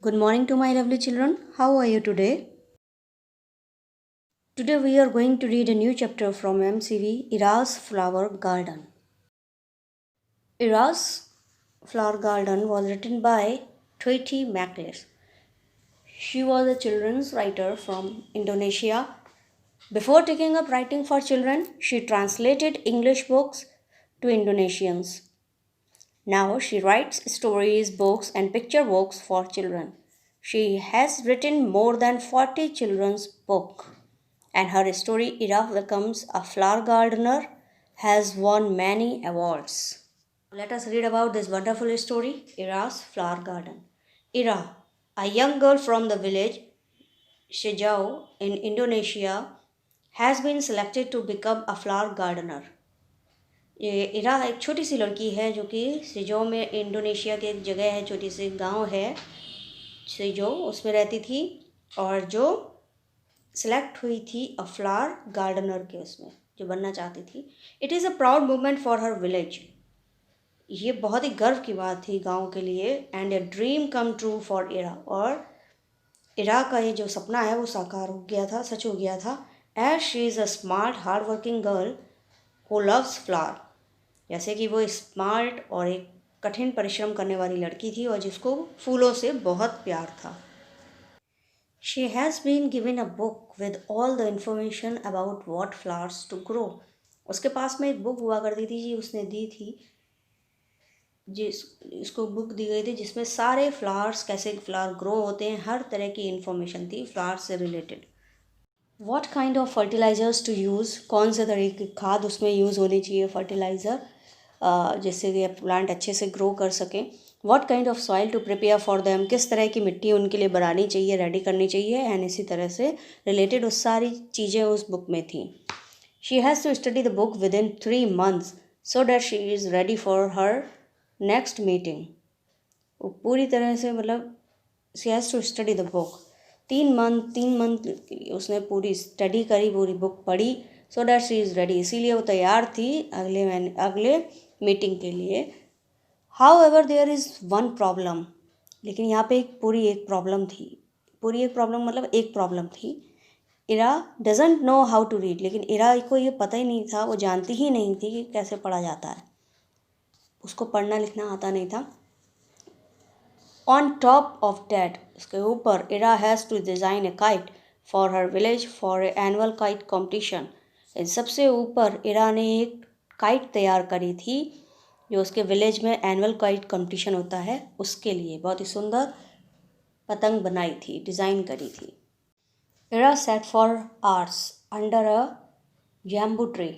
Good morning to my lovely children. How are you today? Today we are going to read a new chapter from MCV Ira's Flower Garden. Ira's Flower Garden was written by Tweety Mackless. She was a children's writer from Indonesia. Before taking up writing for children, she translated English books to Indonesians. Now she writes stories, books, and picture books for children. She has written more than 40 children's books, and her story Ira Becomes a Flower Gardener has won many awards. Let us read about this wonderful story, Ira's Flower Garden. Ira, a young girl from the village Shijau in Indonesia, has been selected to become a flower gardener. ये इरा एक छोटी सी लड़की है जो कि सिजो में Indonesia की एक जगह है, छोटी सी गांव है सिजो, उसमें रहती थी और जो सिलेक्ट हुई थी अ फ्लावर गार्डनर के उसमें जो बनना चाहती थी. It is a proud moment for her village. ये बहुत ही गर्व की बात थी गांव के लिए. And a dream come true for Ira. और इरा का ये जो सपना है वो साकार हो गया था, सच हो गया था. As she is a smart hard working girl who loves flower. जैसे कि वो स्मार्ट और एक कठिन परिश्रम करने वाली लड़की थी और जिसको फूलों से बहुत प्यार था. She has been given a book with all the information about what flowers to grow. उसके पास में एक बुक हुआ करती थी जी, उसने दी थी, जिस इसको बुक दी गई थी जिसमें सारे फ्लावर्स, कैसे फ्लावर ग्रो होते हैं, हर तरह की इन्फॉर्मेशन थी फ्लावर्स से related. What kind of fertilisers to use, कौन से तरह की खाद उसमें यूज़ होनी चाहिए, फर्टिलाइज़र, जिससे कि प्लांट अच्छे से ग्रो कर सकें. What kind of soil to prepare for them, किस तरह की मिट्टी उनके लिए बनानी चाहिए, रेडी करनी चाहिए. एंड इसी तरह से रिलेटेड उस सारी चीज़ें उस बुक में थी. She has to study the book within 3 months so that she is ready for her next meeting. वो पूरी तरह से मतलब she has to study the book. 3 month उसने पूरी स्टडी करी, पूरी बुक पढ़ी. So that she is ready, इसीलिए वो तैयार थी अगले मीटिंग के लिए. However there is one problem. लेकिन यहाँ पे एक प्रॉब्लम थी. पूरी एक प्रॉब्लम मतलब एक प्रॉब्लम थी. Ira doesn't know how to read. लेकिन इरा को ये पता ही नहीं था, वो जानती ही नहीं थी कि कैसे पढ़ा जाता है. उसको पढ़ना लिखना आता नहीं था. ऑन टॉप ऑफ डैट, उसके ऊपर Ira has to design a kite for her village for a annual kite competition. इन सबसे ऊपर इरा ने एक काइट तैयार करी थी जो उसके विलेज में एनुअल काइट कंपटीशन होता है उसके लिए बहुत ही सुंदर पतंग बनाई थी, डिज़ाइन करी थी. Ira sat for hours under a jambu tree.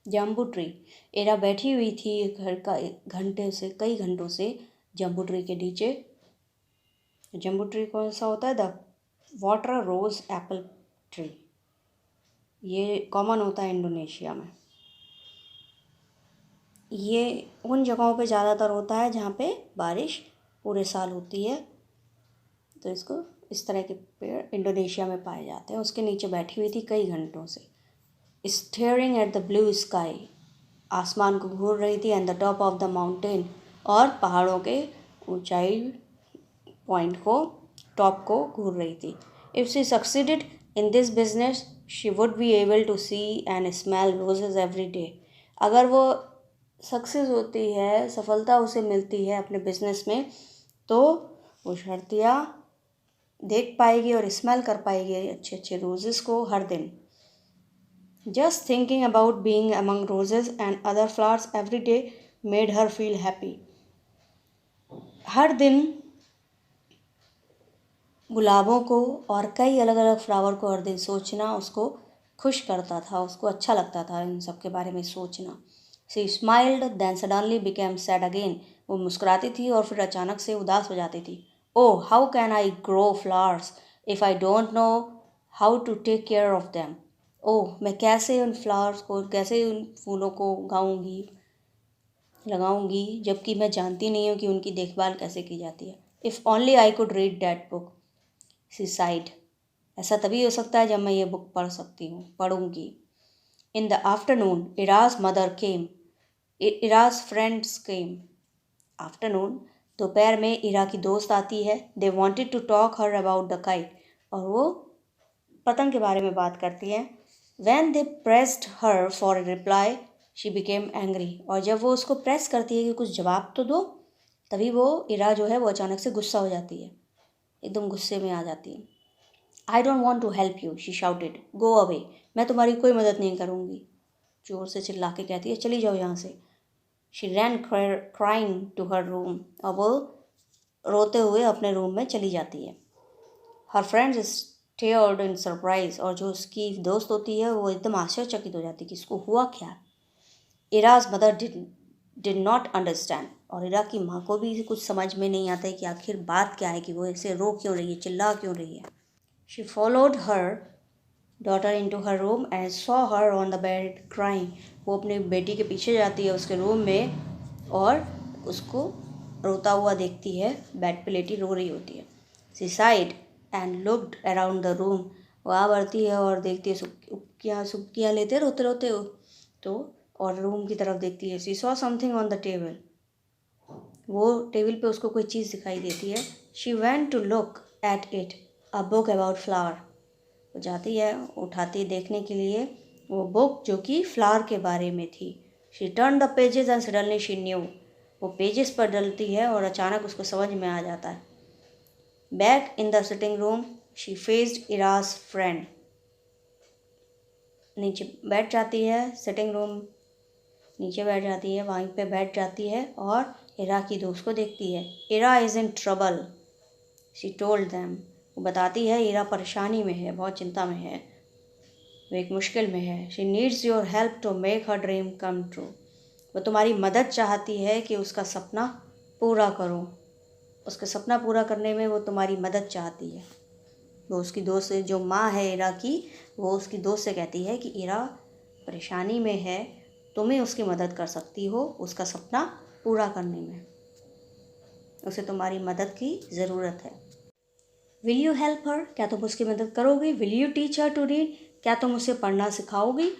Jambu tree. Ira बैठी हुई थी घर का कई घंटों से जम्बू ट्री के नीचे. जम्बू ट्री कौन सा होता है? The water rose apple tree. ये कॉमन होता है इंडोनेशिया में. ये उन जगहों पे ज़्यादातर होता है जहाँ पे बारिश पूरे साल होती है, तो इसको इस तरह के पेड़ इंडोनेशिया में पाए जाते हैं. उसके नीचे बैठी हुई थी कई घंटों से. Staring at the blue sky. आसमान को घूर रही थी. And the top of the mountain. और पहाड़ों के ऊंचाई पॉइंट को, टॉप को घूर रही थी. If she succeeded in this business she would be able to see and smell roses every day. अगर वो सक्सेस होती है, सफलता उसे मिलती है अपने बिजनेस में, तो वो शर्तियाँ देख पाएगी और स्मेल कर पाएगी अच्छे अच्छे रोजेस को हर दिन. Just thinking about being among roses and other flowers every day made her feel happy. हर दिन गुलाबों को और कई अलग अलग फ्लावर को हर दिन सोचना उसको खुश करता था, उसको अच्छा लगता था इन सब के बारे में सोचना. She smiled then suddenly became sad again. वो मुस्कुराती थी और फिर अचानक से उदास हो जाती थी. Oh how can I grow flowers if I don't know how to take care of them. Oh मैं कैसे उन फ्लावर्स को, कैसे उन फूलों को उगाऊंगी, लगाऊंगी, जबकि मैं जानती नहीं हूँ कि उनकी देखभाल कैसे की जाती है. If only I could read that book she sighed. ऐसा तभी हो सकता है जब मैं ये बुक पढ़ूंगी. In the afternoon Ira's mother came. Ira's friends came. Afternoon दोपहर में इरा की दोस्त आती है। They wanted to talk her about the kite, और वो पतंग के बारे में बात करती हैं। When they pressed her for a reply she became angry, और जब वो उसको प्रेस करती है कि कुछ जवाब तो दो, तभी वो इरा जो है वो अचानक से गुस्सा हो जाती है, एकदम गुस्से में आ जाती है। I don't want to help you she shouted, go away, मैं तुम्हारी कोई मदद नहीं करूँगी, जोर से चिल्ला के कहती है, चली जाओ यहाँ से। She ran crying to her room, और वो रोते हुए अपने रूम में चली जाती है। हर फ्रेंड्स स्टेयर्ड इन सरप्राइज, और जो उसकी दोस्त होती है वो एकदम आश्चर्यचकित हो जाती है कि इसको हुआ क्या। Ira's mother did not understand, और इरा की माँ को भी कुछ समझ में नहीं आता है कि आखिर बात क्या है, कि वो ऐसे रो क्यों रही है, चिल्ला क्यों रही है। She followed her daughter into her room and saw her on the bed crying, वो अपनी बेटी के पीछे जाती है उसके रूम में और उसको रोता हुआ देखती है, बेड पे लेटी रो रही होती है। She side and looked around the room, वो आ बढ़ती है और देखती है, सुबकियाँ लेते रोते रोते हो तो, और रूम की तरफ देखती है। She saw something on the table, वो टेबल पे उसको कोई चीज़ दिखाई देती है। She went to look at it, a book about flower, वो जाती है उठाती देखने के लिए वो बुक जो कि फ्लावर के बारे में थी। She turn the pages and suddenly she knew, वो पेजेस पर डलती है और अचानक उसको समझ में आ जाता है। Back in the sitting room she faced Ira's friend, नीचे बैठ जाती है, सिटिंग रूम नीचे बैठ जाती है, वहीं पे बैठ जाती है और इरा की दोस्त को देखती है। Ira is in trouble she told them, वो बताती है इरा परेशानी में है, बहुत चिंता में है, वो एक मुश्किल में है। She needs your help to make her dream come true, वो तुम्हारी मदद चाहती है कि उसका सपना पूरा करो, उसका सपना पूरा करने में वो तुम्हारी मदद चाहती है। वो उसकी दोस्त जो माँ है इरा की, वो उसकी दोस्त से कहती है कि इरा परेशानी में है, तुम ही उसकी मदद कर सकती हो उसका सपना पूरा करने में, उसे तुम्हारी मदद की ज़रूरत है। विल यू हेल्प हर, क्या तुम उसकी मदद करोगी। Will you teach her to read, क्या तुम उसे पढ़ना सिखाओगी।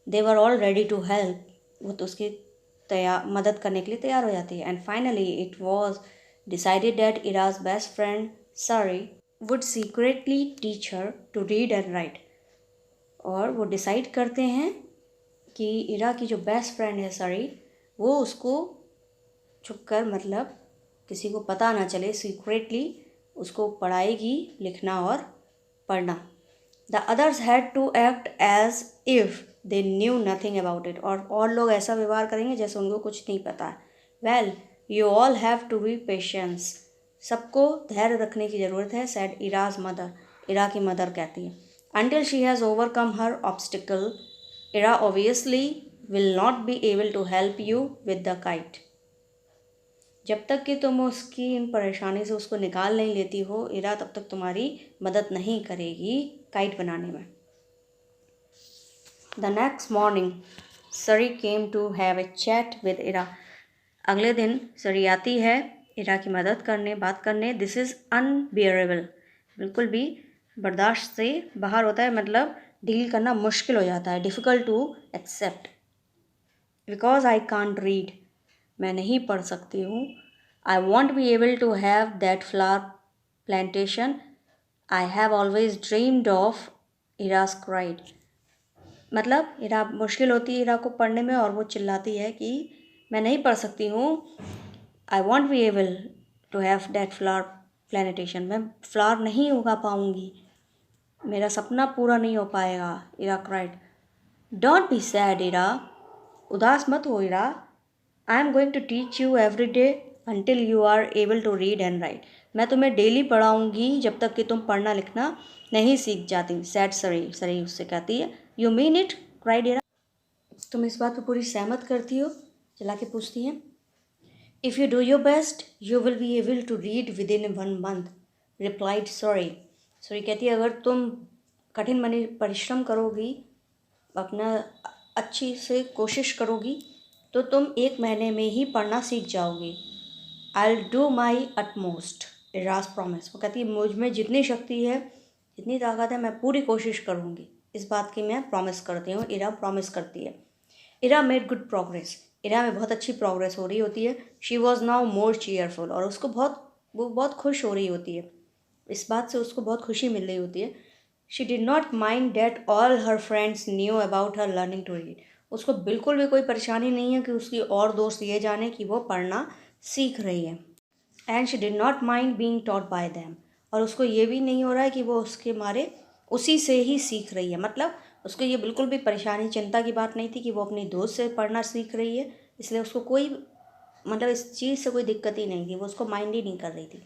They were all ready to help, वो तो उसकी मदद करने के लिए तैयार हो जाती है। And finally it was decided that Ira's best friend Sari would secretly teach her to read and write, और वो डिसाइड करते हैं कि इरा की जो बेस्ट फ्रेंड है सरी, वो उसको छुपकर, मतलब किसी को पता ना चले, सीक्रेटली उसको पढ़ाएगी लिखना और पढ़ना। The others had to act as if they knew nothing about it, और लोग ऐसा व्यवहार करेंगे जैसे उनको कुछ नहीं पता है। Well you all have to be patience, सबको धैर्य रखने की ज़रूरत है, सैड इराज मदर, इरा की मदर कहती है। Until she has overcome her obstacle Ira obviously will not be able to help you with the kite, जब तक कि तुम उसकी इन परेशानी से उसको निकाल नहीं लेती हो इरा, तब तक तुम्हारी मदद नहीं करेगी काइट बनाने में। The next morning Sari came to have a chat with Ira, अगले दिन सरी आती है इरा की मदद करने, बात करने। दिस इज़ अनबियरेबल, बिल्कुल भी बर्दाश्त से बाहर होता है, मतलब डील करना मुश्किल हो जाता है, difficult to accept. Because I can't read, मैं नहीं पढ़ सकती हूँ। I want be able to have that flower plantation I have always dreamed of, Ira's cried, मतलब इरा मुश्किल होती है इरा को पढ़ने में, और वो चिल्लाती है कि मैं नहीं पढ़ सकती हूँ। I want be able to have that flower plantation, मैं फ्लावर नहीं उगा पाऊँगी, मेरा सपना पूरा नहीं हो पाएगा, Ira cried. Don't be sad Ira, उदास मत हो Ira. I am going to teach you every day until you are able to read and write, मैं तुम्हें डेली पढ़ाऊँगी जब तक कि तुम पढ़ना लिखना नहीं सीख जाती, सैड सरी, सरी उससे कहती है। यू मीन इट, क्राइड इरा, तुम इस बात पर पूरी सहमत करती हो, चला के पूछती हैं। If you do your best you will be able to read within 1 month, replied sorry, sorry कहती है अगर तुम कठिन परिश्रम करोगी, अपना अच्छी से कोशिश करोगी, तो तुम 1 महीने में ही पढ़ना सीख जाओगी। I will do my utmost, Ira's promise, वो कहती है मुझ में जितनी शक्ति है, जितनी ताकत है, मैं पूरी कोशिश करूँगी, इस बात की मैं प्रॉमिस करती हूँ, इरा प्रॉमिस करती है। इरा मेड गुड प्रोग्रेस, इरा में बहुत अच्छी प्रोग्रेस हो रही होती है। She was now more cheerful, और वो बहुत खुश हो रही होती है। इस बात से उसको बहुत खुशी मिल रही होती है। She did not mind that all her friends knew about her learning to read. उसको बिल्कुल भी कोई परेशानी नहीं है कि उसकी और दोस्त ये जाने कि वो पढ़ना सीख रही है। And she did not mind being taught by them, और उसको ये भी नहीं हो रहा है कि वो उसके मारे उसी से ही सीख रही है। मतलब उसको ये बिल्कुल भी परेशानी चिंता की बात नहीं थी कि वो अपनी दोस्त से पढ़ना सीख रही है, इसलिए उसको कोई मतलब इस चीज़ से कोई दिक्कत ही नहीं थी, वो उसको माइंड ही नहीं कर रही थी।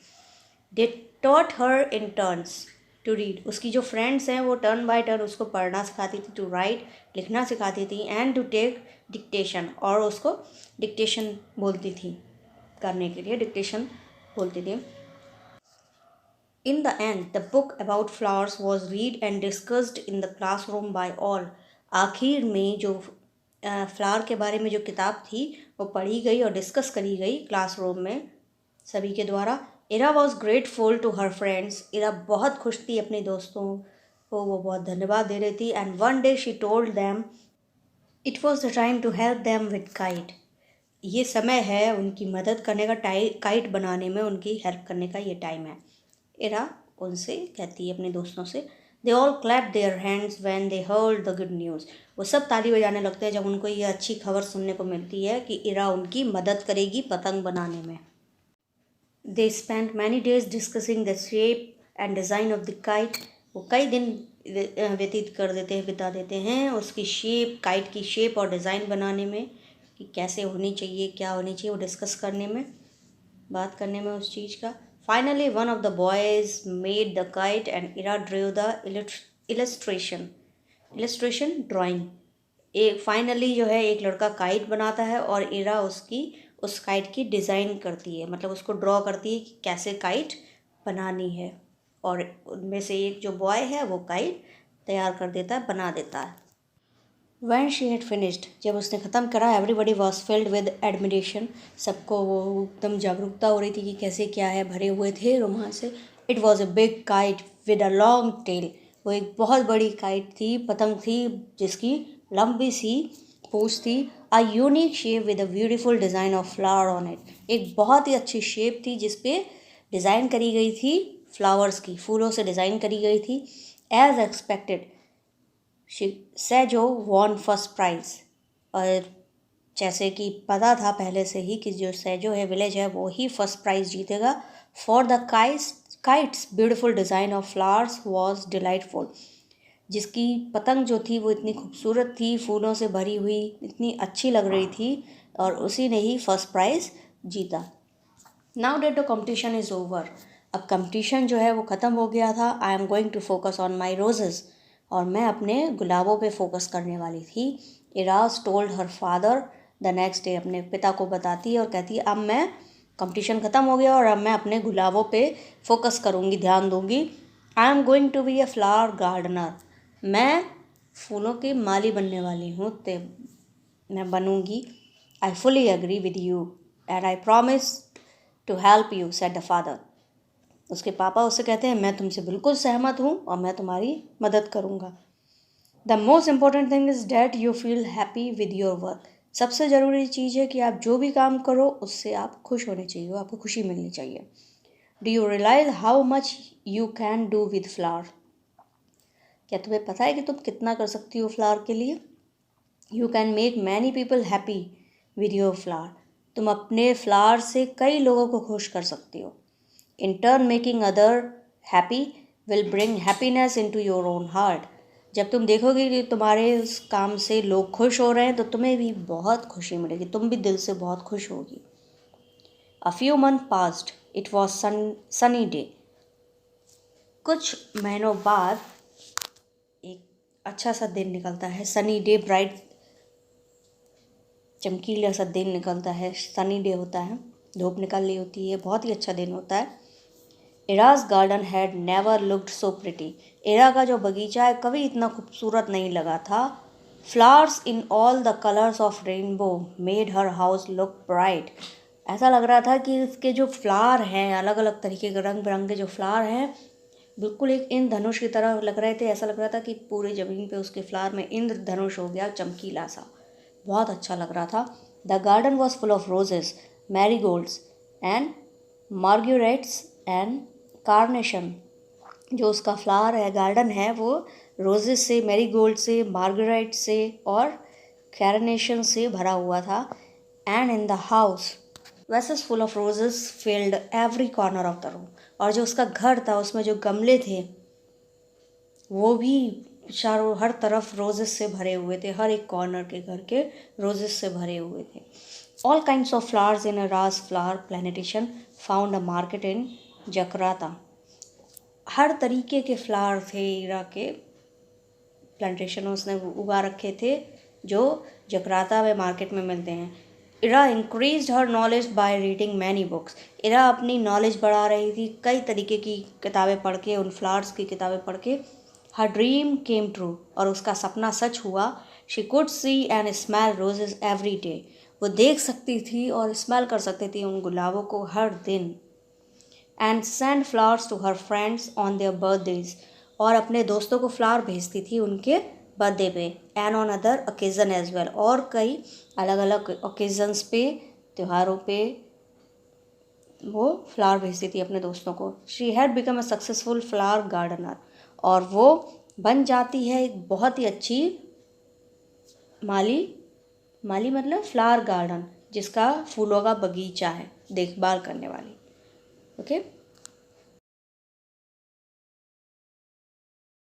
They taught her in turns to read. उसकी जो फ्रेंड्स हैं वो टर्न बाय टर्न उसको पढ़ना सिखाती थी, टू राइट लिखना सिखाती थी, एंड टू टेक डिक्टेशन, और उसको डिक्टेशन बोलती थी, करने के लिए डिक्टेशन बोलती थी। In the end, the book about flowers was read and discussed in the classroom by all. आखिर में जो फ्लावर के बारे में जो किताब थी वो पढ़ी गई और डिस्कस करी गई क्लासरूम में सभी के द्वारा। Ira was grateful to her friends. Ira बहुत खुश थी अपने दोस्तों को, वो बहुत धन्यवाद दे रही थी। And one day she told them it was the time to help them with kite. ये समय है उनकी मदद करने का, काइट बनाने में उनकी हेल्प करने का ये टाइम है। इरा उनसे कहती है अपने दोस्तों से, they all clap their hands when they heard the good news. वो सब ताली बजाने लगते हैं जब उनको ये अच्छी खबर सुनने को मिलती है कि इरा उनकी मदद करेगी पतंग बनाने में। They spend many days discussing the shape and design of the kite. वो कई दिन व्यतीत कर देते हैं, बिता देते हैं उसकी शेप, काइट की शेप और डिज़ाइन बनाने में कि कैसे होनी चाहिए, क्या होनी चाहिए, वो डिस्कस करने में, बात करने में उस चीज़ का। Finally one of the boys made the kite and Ira drew the illustration drawing. एक फाइनली जो है एक लड़का काइट बनाता है और इरा उसकी उस काइट की डिज़ाइन करती है, मतलब उसको ड्रॉ करती है कि कैसे काइट बनानी है, और उनमें से एक जो बॉय है वो काइट तैयार कर देता है, बना देता है। When she had finished, जब उसने ख़त्म करा, everybody was filled with admiration। सबको वो एकदम जागरूकता हो रही थी कि कैसे क्या है, भरे हुए थे रोमांच से। It was a big kite with a long tail। वो एक बहुत बड़ी काइट थी, पतंग थी जिसकी लंबी सी पूंछ थी। A unique shape with a beautiful design of flower on it। एक बहुत ही अच्छी शेप थी जिसपे डिज़ाइन करी गई थी फ्लावर्स की, फूलों से डिज़ाइन करी गई थी। As expected, सेजो वॉन फर्स्ट प्राइज़। और जैसे कि पता था पहले से ही कि जो सेजो है विलेज है वो ही फर्स्ट प्राइज़ जीतेगा। For the kites beautiful design of flowers was delightful. जिसकी पतंग जो थी वो इतनी खूबसूरत थी, फूलों से भरी हुई, इतनी अच्छी लग रही थी, और उसी ने ही फर्स्ट प्राइज़ जीता। Now that the competition is over. अब कंपटीशन जो है वो ख़त्म हो गया था। I am going to focus on my roses. और मैं अपने गुलाबों पे फोकस करने वाली थी। Ira's told her father the next day. अपने पिता को बताती है और कहती है अब मैं कंपटीशन ख़त्म हो गया और अब मैं अपने गुलाबों पे फोकस करूँगी, ध्यान दूँगी। I am going to be a flower gardener. मैं फूलों की माली बनने वाली हूँ, मैं बनूँगी। I fully agree with you and I promise to help you, said the father. उसके पापा उससे कहते हैं मैं तुमसे बिल्कुल सहमत हूँ और मैं तुम्हारी मदद करूँगा। The most important thing is that you feel happy with your work. सबसे ज़रूरी चीज़ है कि आप जो भी काम करो उससे आप खुश होने चाहिए, आपको खुशी मिलनी चाहिए। Do you realise how much you can do with flower. क्या तुम्हें पता है कि तुम कितना कर सकती हो फ्लावर के लिए। You can make many people happy with your flower. तुम अपने फ्लावर से कई लोगों को खुश कर सकती हो। In turn, making other happy will bring happiness into your own heart। जब तुम देखोगे कि तुम्हारे उस काम से लोग खुश हो रहे हैं तो तुम्हें भी बहुत खुशी मिलेगी, तुम भी दिल से बहुत खुश होगी। A few months passed. It was sunny day। कुछ महीनों बाद एक अच्छा सा दिन निकलता है। सनी डे, ब्राइट चमकीला सा दिन निकलता है, सनी डे होता है, धूप निकल रही होती है, बहुत ही अच्छा दिन होता है। Ira's garden had never looked so pretty. Ira का जो बगीचा है कभी इतना खूबसूरत नहीं लगा था। Flowers in all the colours of rainbow made her house look bright. ऐसा लग रहा था कि इसके जो फ्लावर हैं, अलग अलग तरीके के रंग बिरंगे जो फ्लावर हैं, बिल्कुल एक इंद्रधनुष की तरह लग रहे थे। ऐसा लग रहा था कि पूरी ज़मीन पे उसके फ्लावर में इंद्रधनुष हो गया, चमकीला सा, बहुत अच्छा लग रहा था। The garden was full of roses, marigolds and marguerites and carnation. जो उसका फ्लावर है, गार्डन है, वो रोजेस से, मैरीगोल्ड से, मार्गरेट से और कैरनेशन से भरा हुआ था। And in the house vases full of roses filled every corner of the room. और जो उसका घर था उसमें जो गमले थे वो भी चारों हर तरफ रोजेस से भरे हुए थे, हर एक कॉर्नर के घर के रोजेस से भरे हुए थे। All kinds of flowers in Ira's flower plantation found a market in Jakarta. हर तरीके के फ्लावर थे इरा के प्लांटेशन उसने उगा रखे थे जो जकराता में मार्केट में मिलते हैं। Ira increase her knowledge by reading many books. Ira अपनी नॉलेज बढ़ा रही थी कई तरीके की किताबें पढ़ के, उन फ्लावर्स की किताबें पढ़ के। हर ड्रीम केम ट्रू, और उसका सपना सच हुआ। She could see and smell roses every day. वो देख सकती थी और स्मेल कर सकती थी उन गुलाबों को हर दिन। And send flowers to her friends on their birthdays, और अपने दोस्तों को फ्लावर भेजती थी उनके बर्थडे पे। And on other occasion as well, और कई अलग अलग ओकेजन्स पे, त्योहारों पे वो फ्लावर भेजती थी अपने दोस्तों को। She had become a successful flower gardener, और वो बन जाती है एक बहुत ही अच्छी माली। माली मतलब फ्लावर गार्डन, जिसका फूलों का बगीचा है, देखभाल करने वाली। ओके।